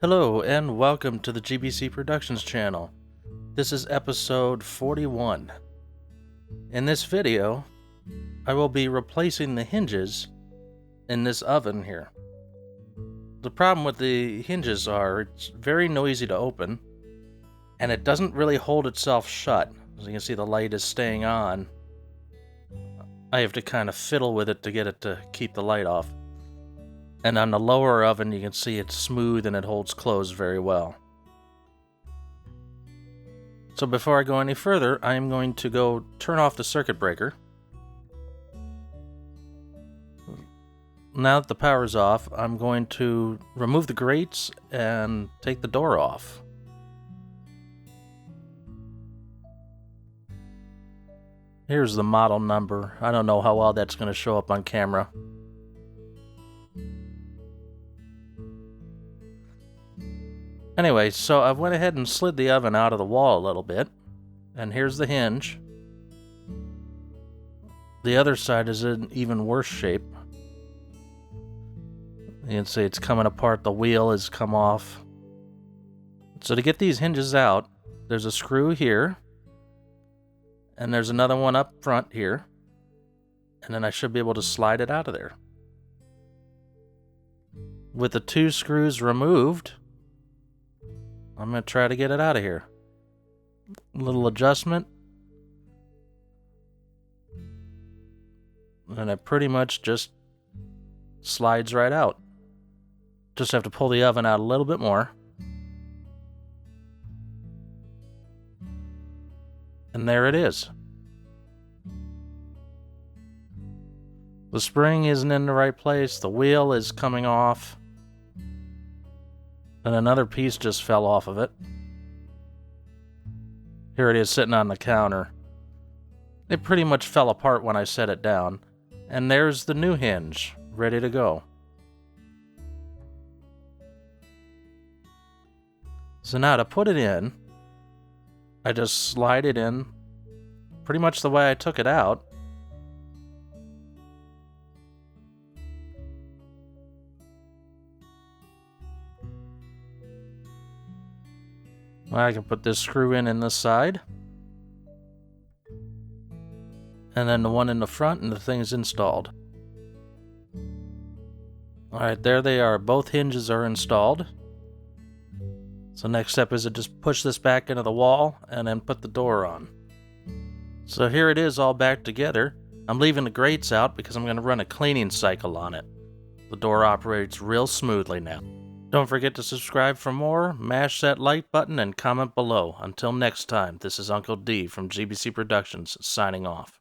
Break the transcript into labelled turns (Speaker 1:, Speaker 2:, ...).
Speaker 1: Hello and welcome to the GBC Productions channel. This is episode 41. In this video, I will be replacing the hinges in this oven here. The problem with the hinges are it's very noisy to open and it doesn't really hold itself shut. As you can see, the light is staying on. I have to kind of fiddle with it to get it to keep the light off. And on the lower oven, you can see it's smooth and it holds closed very well. So before I go any further, I'm going to go turn off the circuit breaker. Now that the power's off, I'm going to remove the grates and take the door off. Here's the model number. I don't know how well that's going to show up on camera. Anyway, so I went ahead and slid the oven out of the wall a little bit. And here's the hinge. The other side is in even worse shape. You can see it's coming apart. The wheel has come off. So to get these hinges out, there's a screw here. And there's another one up front here. And then I should be able to slide it out of there. With the two screws removed, I'm going to try to get it out of here. A little adjustment. And it pretty much just slides right out. Just have to pull the oven out a little bit more. And there it is. The spring isn't in the right place. The wheel is coming off. And another piece just fell off of it. Here it is sitting on the counter. It pretty much fell apart when I set it down. And there's the new hinge, ready to go. So now to put it in, I just slide it in pretty much the way I took it out. I can put this screw in this side. And then the one in the front, and the thing's installed. Alright, there they are. Both hinges are installed. So next step is to just push this back into the wall and then put the door on. So here it is all back together. I'm leaving the grates out because I'm going to run a cleaning cycle on it. The door operates real smoothly now. Don't forget to subscribe for more, mash that like button, and comment below. Until next time, this is Uncle D from GBC Productions, signing off.